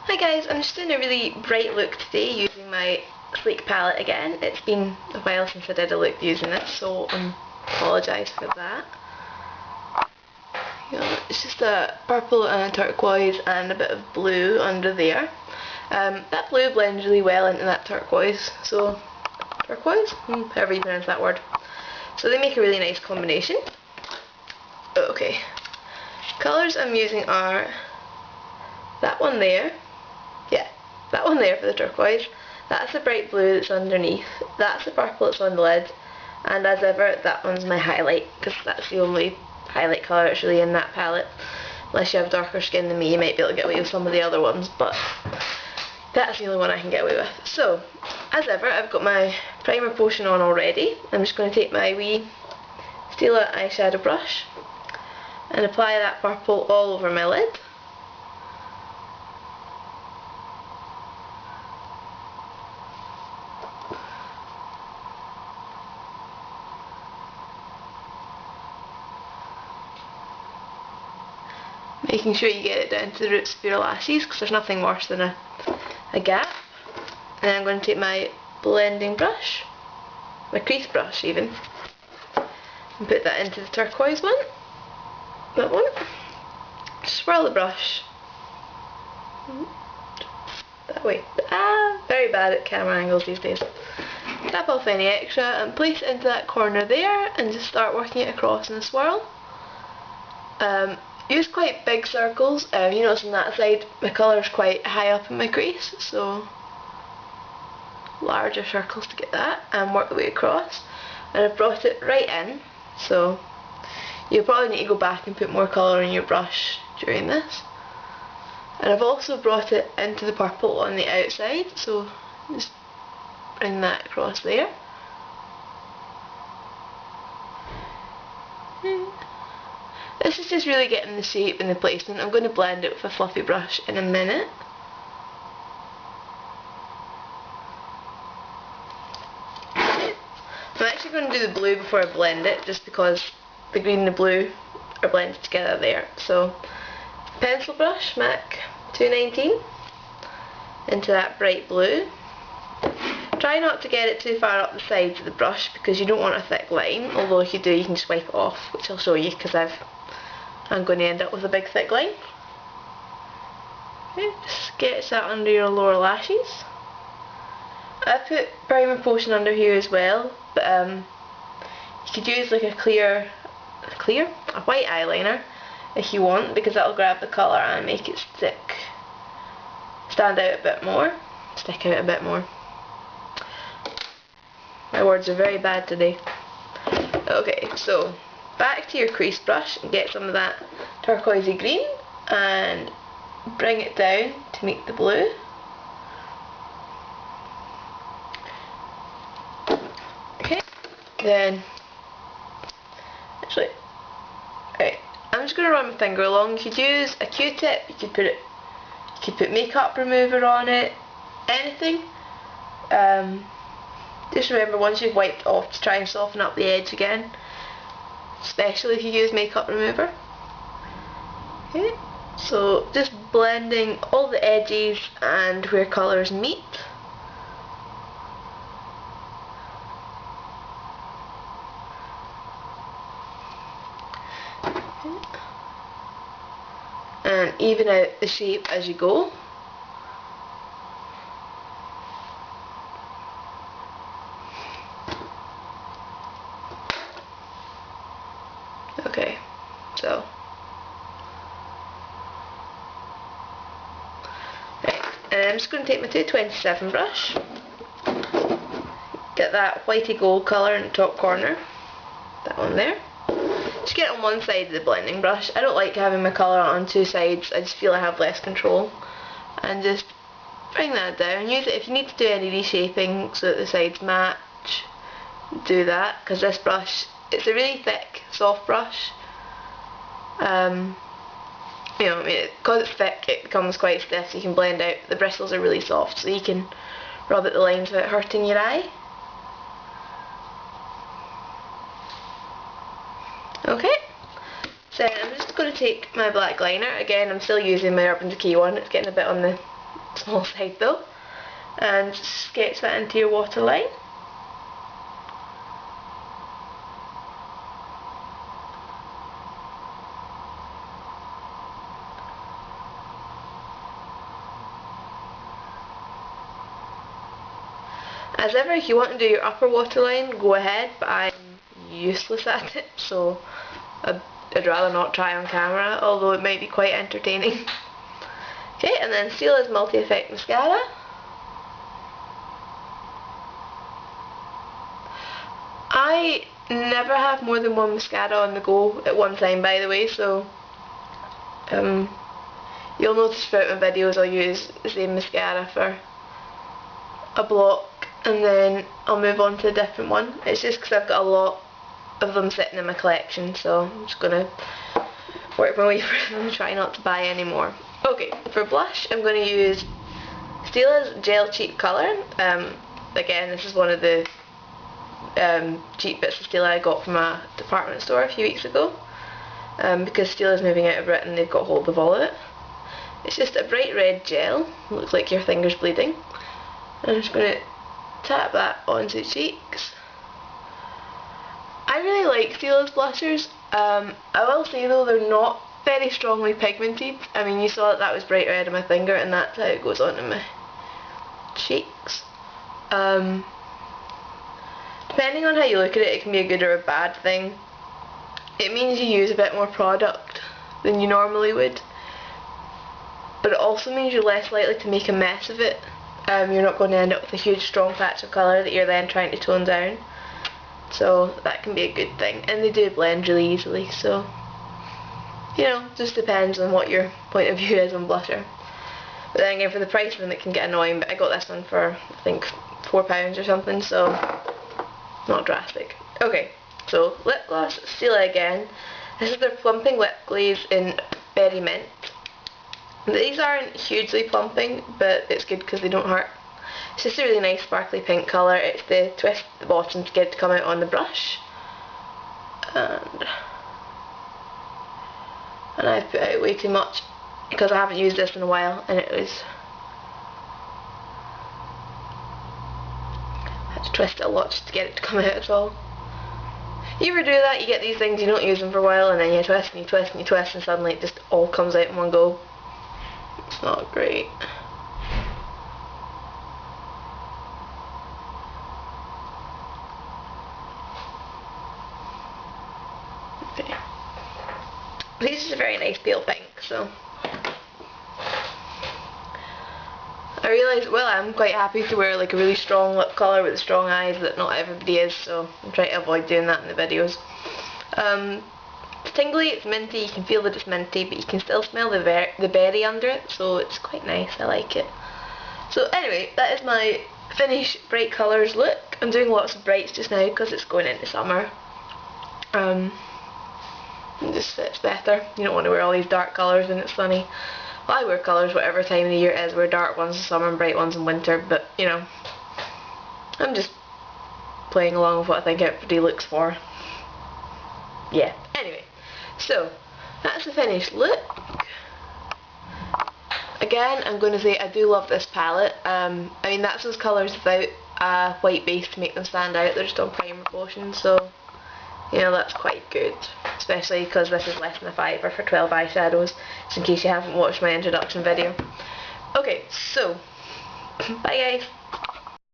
Hi guys, I'm just doing a really bright look today using my sleek palette again. It's been a while since I did a look using this, so I apologise for that. It's just a purple and a turquoise and a bit of blue under there. That blue blends really well into that turquoise, so turquoise? However you pronounce that word. So they make a really nice combination. Okay, colours I'm using are that one there. Yeah, that one there for the turquoise, that's the bright blue that's underneath, that's the purple that's on the lid, and as ever, that one's my highlight, because that's the only highlight colour that's really in that palette. Unless you have darker skin than me, you might be able to get away with some of the other ones, but that's the only one I can get away with. So, as ever, I've got my primer potion on already. I'm just going to take my wee Stila eyeshadow brush and apply that purple all over my lid. Making sure you get it down to the roots of your lashes, because there's nothing worse than a gap. And then I'm going to take my blending brush, my crease brush even, and put that into the turquoise one, that one. Swirl the brush that way. Very bad at camera angles these days. Tap off any extra and place it into that corner there and just start working it across in a swirl. Use quite big circles. You notice on that side my colour is quite high up in my crease, so larger circles to get that, and work the way across. And I've brought it right in, so you'll probably need to go back and put more colour on your brush during this. And I've also brought it into the purple on the outside, so just bring that across there. This is just really getting the shape and the placement. I'm going to blend it with a fluffy brush in a minute. I'm actually going to do the blue before I blend it, just because the green and the blue are blended together there. So, pencil brush, MAC 219, into that bright blue. Try not to get it too far up the sides of the brush, because you don't want a thick line, although if you do you can just wipe it off, which I'll show you, because I'm going to end up with a big thick line. Okay, just sketch that under your lower lashes. I put primer potion under here as well, but you could use like a white eyeliner if you want, because that'll grab the colour and make it stand out a bit more, stick out a bit more. My words are very bad today. Okay, so back to your crease brush and get some of that turquoisey green and bring it down to meet the blue. Okay, then actually, right, I'm just going to run my finger along. You could use a Q-tip, you could put makeup remover on it, anything. Just remember, once you've wiped off, to try and soften up the edge again, especially if you use makeup remover. Okay, so just blending all the edges and where colours meet. Okay. And even out the shape as you go. Okay, so right, and I'm just going to take my 227 brush, get that whitey gold colour in the top corner, that one there. Just get it on one side of the blending brush. I don't like having my colour on two sides, I just feel I have less control. And just bring that down. Use it if you need to do any reshaping so that the sides match, do that, because this brush, it's a really thick, soft brush. You know, because it's thick, it becomes quite stiff, so you can blend out. The bristles are really soft, so you can rub out the lines without hurting your eye. Okay, so I'm just going to take my black liner. Again, I'm still using my Urban Decay one. It's getting a bit on the small side though, and sketch that into your waterline. As ever, if you want to do your upper waterline, go ahead, but I'm useless at it, so I'd rather not try on camera, although it might be quite entertaining. Okay, and then Stila's Multi-Effect Mascara. I never have more than one mascara on the go at one time, by the way, so you'll notice throughout my videos I'll use the same mascara for a block and then I'll move on to a different one. It's just because I've got a lot of them sitting in my collection, so I'm just going to work my way through them and try not to buy any more. Okay, for blush I'm going to use Stila's Gel Cheap Colour. Again, this is one of the cheap bits of Stila I got from a department store a few weeks ago, because Stila's moving out of Britain, they've got hold of all of it. It's just a bright red gel, looks like your finger's bleeding. I'm just going to tap that onto the cheeks. I really like Stila's blushers. I will say though, they're not very strongly pigmented. I mean, you saw that was bright red on my finger and that's how it goes onto my cheeks. Depending on how you look at it, it can be a good or a bad thing. It means you use a bit more product than you normally would, but it also means you're less likely to make a mess of it. You're not going to end up with a huge strong patch of colour that you're then trying to tone down, so that can be a good thing, and they do blend really easily, so you know, just depends on what your point of view is on blusher. But then again, for the price of them it can get annoying, but I got this one for I think £4 or something, so not drastic. Okay, so lip gloss, Stila again. This is their Plumping Lip Glaze in Berry Mint. These aren't hugely plumping, but it's good because they don't hurt. It's just a really nice sparkly pink colour. It's the twist at the bottom to get it to come out on the brush. And I've put out way too much because I haven't used this in a while, and it was... I had to twist it a lot just to get it to come out at all. You ever do that? You get these things, you don't use them for a while, and then you twist and you twist and you twist, and suddenly it just all comes out in one go. It's not great. Okay. This is a very nice pale pink, so I realised, well, I'm quite happy to wear like a really strong lip colour with strong eyes that not everybody is, so I'm trying to avoid doing that in the videos. It's tingly, it's minty, you can feel that it's minty, but you can still smell the berry under it, so it's quite nice, I like it. So anyway, that is my finished bright colours look. I'm doing lots of brights just now because it's going into summer. It just fits better. You don't want to wear all these dark colours when it's sunny. Well, I wear colours whatever time of the year it is. I wear dark ones in summer and bright ones in winter, but you know, I'm just playing along with what I think everybody looks for. Yeah, anyway, so that's the finished look. Again, I'm going to say I do love this palette. I mean, that's those colours without a white base to make them stand out. They're just on primer potion, so you know, that's quite good. Especially because this is less than a £5 for 12 eyeshadows, just in case you haven't watched my introduction video. Okay, so, bye guys.